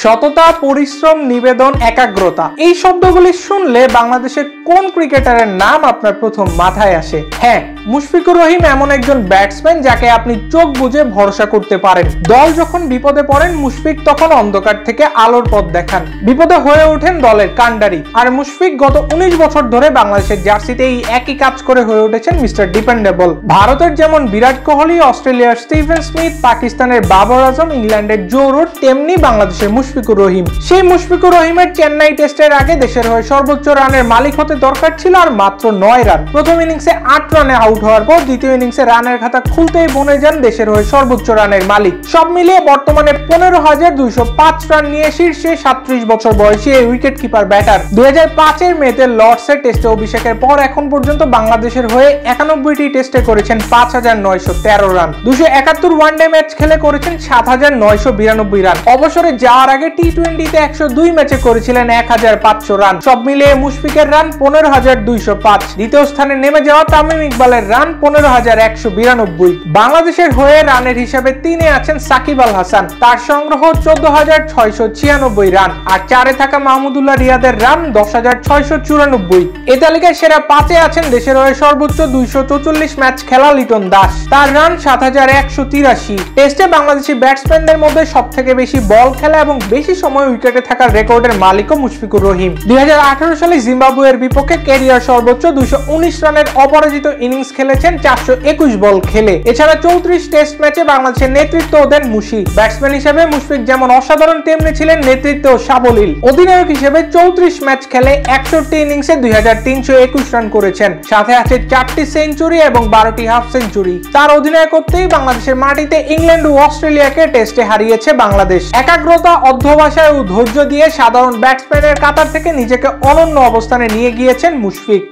সততা, পরিশ্রম, নিবেদন, একাগ্রতা, এই শব্দগুলি শুনলে বাংলাদেশের কোন ক্রিকেটারের নাম আপনার প্রথম মাথায় আসে? হ্যাঁ, মুশফিকুর রহিম এমন একজন ব্যাটসম্যান যাকে আপনি চোখ বুজে ভরসা করতে পারেন। দল যখন বিপদে পড়েন, মুশফিক তখন অন্ধকার থেকে আলোর পথ দেখান। বিপদে হয়ে ওঠেন দলের কান্ডারি। আর মুশফিক গত 19 বছর ধরে বাংলাদেশের জার্সিতে এই একই কাজ করে হয়ে উঠেছেন মিস্টার ডিপেন্ডেবল। ভারতের যেমন বিরাট কোহলি, অস্ট্রেলিয়ার স্টিভেন স্মিথ, পাকিস্তানের বাবর আজম, ইংল্যান্ডের জো রুট, তেমনি বাংলাদেশের মুশফিকুর রহিম। সেই মুশফিকুর রহিমের চেন্নাই টেস্টের আগে দেশের হয়ে সর্বোচ্চ রানের মালিক হতে দরকার ছিল আর মাত্র 9 রান। প্রথম ইনিংসে 8 রানে আউট হওয়ার পর দ্বিতীয় ইনিংসে রানের খাতা খুলতেই বনে যান দেশের হয়ে সর্বোচ্চ রানের মালিক। সব মিলিয়ে বর্তমানে 15,205 রান নিয়ে শীর্ষে 37 বছর বয়সী এই উইকেট কিপার ব্যাটার 2005 এর মেতে লর্ডসের টেস্টে অভিষেকের পর এখন পর্যন্ত বাংলাদেশের হয়ে 91টি টেস্টে করেছেন 5,913 রান। 271 ওয়ানডে ম্যাচ খেলে করেছেন 7,992 রান। অবসরে যাওয়ার আগে টি-20তে 102 ম্যাচে করেছিলেন 1,500 রান। সব মিলিয়ে মুশফিকের রান 15,205। দ্বিতীয় স্থানে নেমে যাওয়া তামিম ইকবালের রান 15,192। বাংলাদেশের হয়ে রানের হিসাবে 3-এ আছেন সাকিব আল হাসান, তার সংগ্রহ 14,696 রান। আর 4-এ থাকা মাহমুদুল্লাহ রিয়াদের রান 10,694। এই তালিকায় সেরা 5-এ আছেন দেশের হয়ে সর্বোচ্চ 244 ম্যাচ খেলা লিটন দাস, তার রান 7,183। টেস্টে বাংলাদেশি ব্যাটসম্যানদের মধ্যে সবথেকে বেশি বল খেলা এবং বেশি সময় উইকেটে থাকার রেকর্ডের মালিকও মুশফিকুর রহিম। 2018 সালে জিম্বাবুয়ের বিপক্ষে ক্যারিয়ার সর্বোচ্চ 219 রানের অপরাজিত ইনিংস খেলেছেন 421 বল খেলে। এছাড়া 34 টেস্ট ম্যাচে বাংলাদেশের নেতৃত্ব দেন মুশি। ব্যাটসম্যান হিসেবে মুশফিক যেমন অসাধারণ, তেমনি ছিলেন নেতৃত্ব সাবলীল। অধিনায়ক হিসেবে 34 ম্যাচ খেলে 61 ইনিংসে 2,321 রান করেছেন, সাথে আছে 4টি সেঞ্চুরি এবং 12টি হাফ সেঞ্চুরি। তার অধিনায়কত্বেই বাংলাদেশের মাটিতে ইংল্যান্ড ও অস্ট্রেলিয়াকে টেস্টে হারিয়েছে বাংলাদেশ। একাগ্রতা, অধ্যবসায় ও ধৈর্য দিয়ে সাধারণ ব্যাটসম্যানের কাতার থেকে নিজেকে অনন্য অবস্থানে নিয়ে গিয়েছেন মুশফিক।